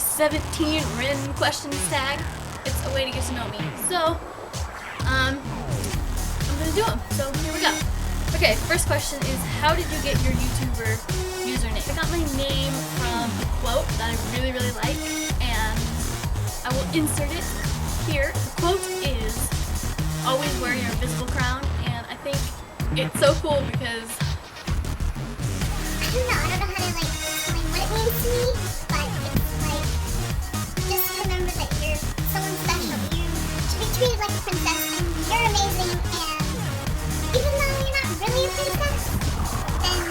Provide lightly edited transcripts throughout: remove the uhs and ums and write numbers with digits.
17 random questions tag. It's a way to get to know me. So, I'm gonna do them. So here we go. Okay, first question is, how did you get your YouTuber username? I got my name from a quote that I really, really like, and I will insert it here. The quote is, always wear your invisible crown, and I think it's so cool because I don't know how to explain what it means to me, but it's like, just remember that you're someone special. You should be treated like a princess, and you're amazing, and even though you're not really a princess, then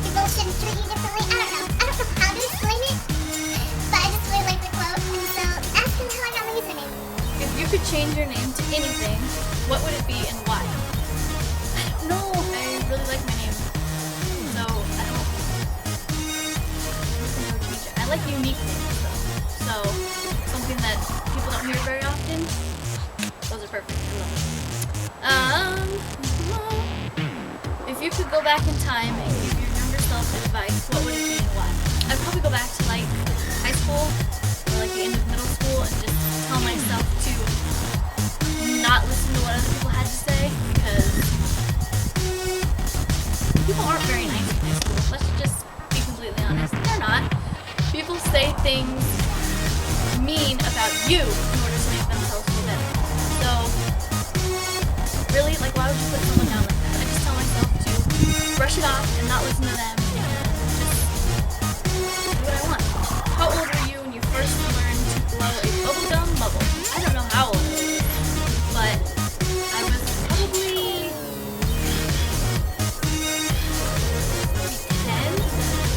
people shouldn't treat you differently. I don't know how to explain it, but I just really like the quote, and so ask them how I got my username. if you could change your name to anything, what would it be and why? I don't know. I really like my name, so I don't think I would change it. I like unique names though, so something that people don't hear very often. Those are perfect. I love them. If you could go back in time and give your younger self advice, what would it be and why? I'd probably go back to like high school or like the end of middle school and just tell myself to not listen to what other people had to say, because people aren't very nice in high school. Let's just be completely honest. They're not. People say things mean about you in order to make themselves feel better. So, really, like, why would you put someone down like that? I just tell myself to brush it off and not listen to them and just do what I want. How old were you when you first learned to blow a bubblegum bubble? I don't know how old I was, but I was probably 10,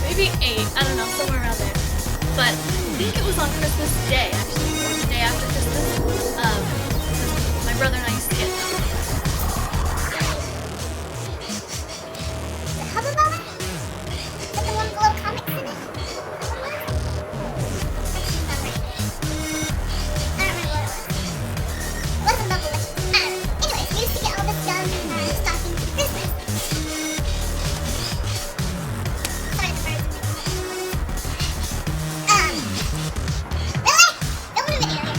maybe 8, I don't know, somewhere around there. But I think it was on Christmas Day, actually, or the day after Christmas. My brother and I used to get The Hubba Bubba? With the one with little comics in it? I don't remember what it was. It wasn't Bubblicious. I don't know. Anyways, we used to get all this gum in our stocking for Christmas. Sorry, the birds are making noise. Really? Don't put a video here.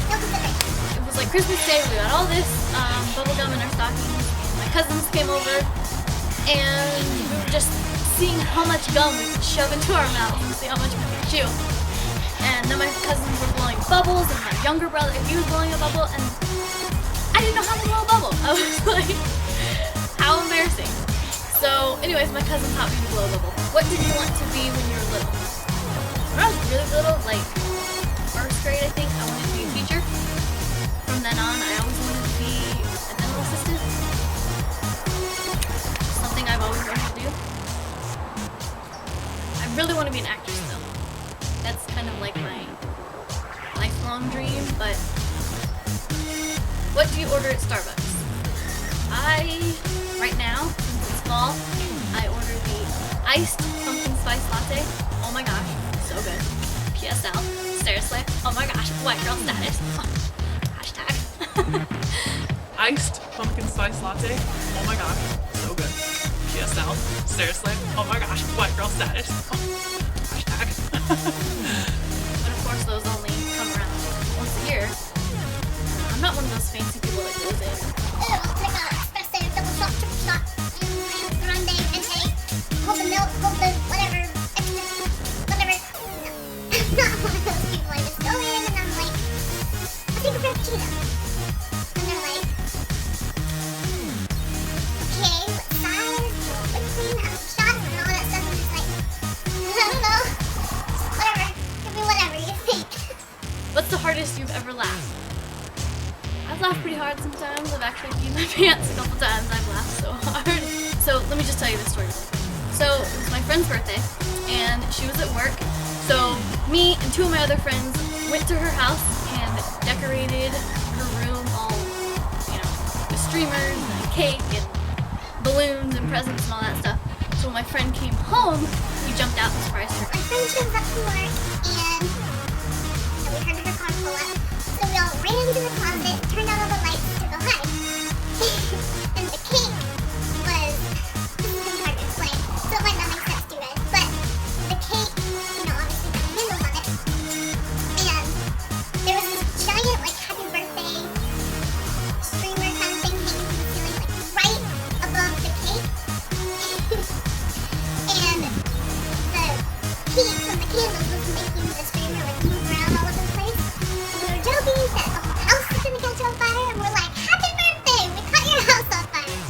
No consideration. it was like Christmas Day. We got all this bubble gum in our stockings. My cousins came over, and we were just seeing how much gum we could shove into our mouths and see how much we could chew. And then my cousins were blowing bubbles, and my younger brother, he was blowing a bubble, and I didn't know how to blow a bubble. I was like, how embarrassing. So, anyways, my cousin taught me to blow a bubble. What did you want to be when you were little? When I was really little, like first grade, I think, I wanted to be a teacher. From then on, I always wanted to be a dental assistant. Something I've always wanted to do. I really want to be an actress, though. That's kind of like my lifelong dream, but what do you order at Starbucks? Right now, since it's fall, I order the iced pumpkin spice latte. Oh my gosh, so good. PSL, seriously, oh my gosh, white girl status. Hashtag. Iced pumpkin spice latte. Oh my gosh, so good. PSL. Seriously. Oh my gosh, white girl status. Hashtag. But of course, those only come around once a year. I'm not one of those fancy people that goes in. Ew, I'll take a espresso, double shot, triple shot, grande, venti, hold the milk, hold the whatever, extra, whatever. No, I'm not one of those people. I just go in and I'm like, I'll take a frappuccino. And they're like, okay, what size, whipped cream, how many shots, and all that stuff. I'm just like, I don't know, whatever, give me whatever you think. What's the hardest you've ever laughed? I've laughed pretty hard sometimes. I've actually peed my pants a couple times. I've laughed so hard. So let me just tell you this story. So it was my friend's birthday, and she was at work. So me and two of my other friends went to her house and decorated her room all, with streamers and cake and balloons and presents and all that stuff. So when my friend came home, we jumped out and surprised her. My friend shows up from work and we heard her car pull up. So we all ran to the closet, turned on all the lights to go hide. And the cake was, this is hard to explain, so it might not make sense to you guys, but the cake, candles was making the streamer like move around all over the place. And we were joking that the whole house was gonna catch on fire, and we're like, "Happy birthday! We caught your house on fire!"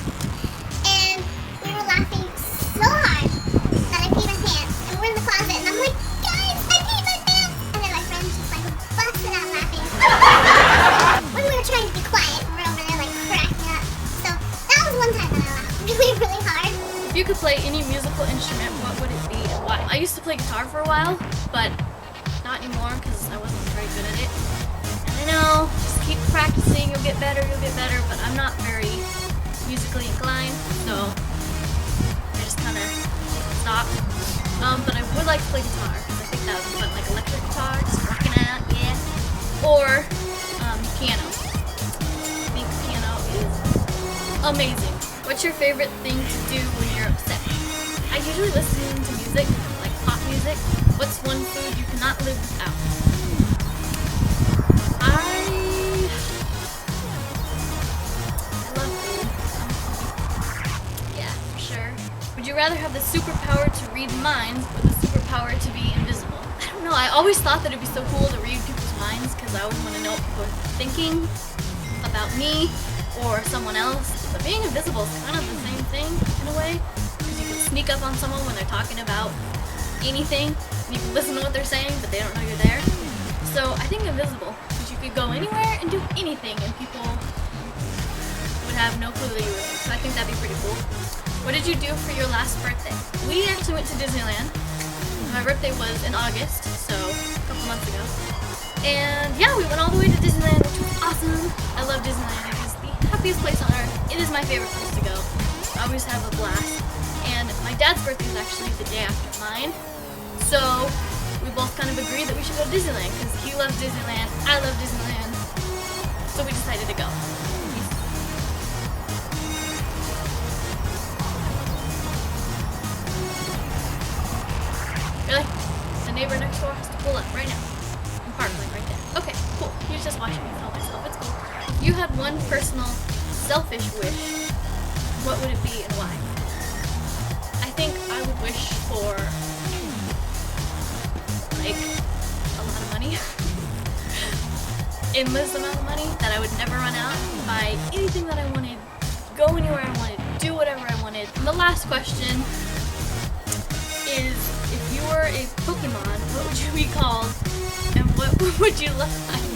And we were laughing so hard that I peed my pants, and we're in the closet, and I'm like, "Guys, I peed my pants!" And then my friends just like busted out laughing. When we were trying to be quiet, and we're over there like cracking up. So that was one time that I laughed really, really hard. If you could play any musical instrument, what would it be and why? I used to play guitar for a while, but not anymore because I wasn't very good at it. And I know, just keep practicing, you'll get better, but I'm not very musically inclined, so I just kind of stopped. But I would like to play guitar because I think that would be fun, like electric guitar, just rocking out, yeah. Or piano. I think piano is amazing. What's your favorite thing to do when you're upset? I usually listen to music, like pop music. What's one food you cannot live without? I love food. Yeah, for sure. Would you rather have the superpower to read minds or the superpower to be invisible? I don't know. I always thought that it'd be so cool to read people's minds because I always want to know what people are thinking about me or someone else. But being invisible is kind of the same thing in a way, because you can sneak up on someone when they're talking about anything, and you can listen to what they're saying, but they don't know you're there. So I think invisible, because you could go anywhere and do anything, and people would have no clue that you were there. So I think that'd be pretty cool. What did you do for your last birthday? We actually went to Disneyland. My birthday was in August, so a couple months ago. And yeah, we went all the way to Disneyland, which was awesome. I love Disneyland. It is the happiest place on earth. It is my favorite place to go. I always have a blast. And my dad's birthday is actually the day after mine. So we both kind of agreed that we should go to Disneyland because he loves Disneyland, I love Disneyland. So we decided to go. Really? The neighbor next door has to pull up right now. I'm parkling right there. Okay, cool. He's just watching me film myself. It's cool. If you had one personal selfish wish, what would it be and why? I think I would wish for like a lot of money. Endless amount of money that I would never run out, buy anything that I wanted, go anywhere I wanted, do whatever I wanted. And the last question is, if you were a Pokemon, what would you be called and what would you look like?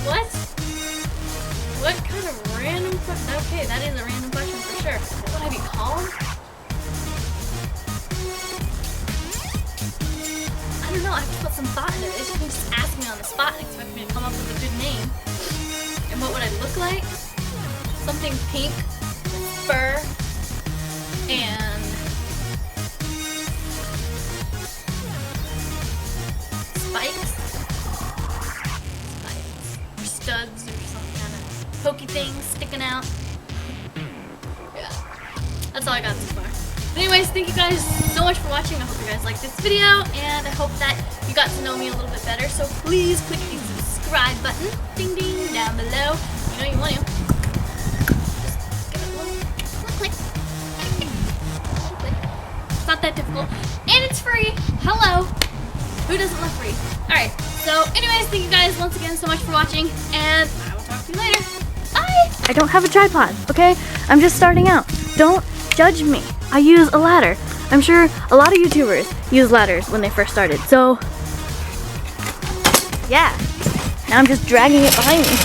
What? What kind of random question? Okay, that is a random question for sure. What would I be called? I don't know, I have to put some thought into this. You can just ask me on the spot and expect me to come up with a good name. And what would I look like? Something pink, fur, and spikes. Or studs or some kind of pokey thing sticking out. Yeah. That's all I got so far. Anyways, thank you guys so much for watching. I hope you guys liked this video, and I hope that you got to know me a little bit better. So please click the subscribe button, ding ding, down below. You know you want to. Just give it a little click. It's not that difficult. And it's free. Hello. Who doesn't love free? Alright, so anyways, thank you guys once again so much for watching, and I will talk to you later. Bye! I don't have a tripod, okay? I'm just starting out. Don't judge me. I use a ladder. I'm sure a lot of YouTubers use ladders when they first started, so yeah. Now I'm just dragging it behind me.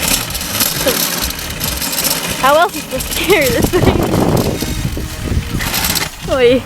So, how else is supposed to carry this thing? Oy.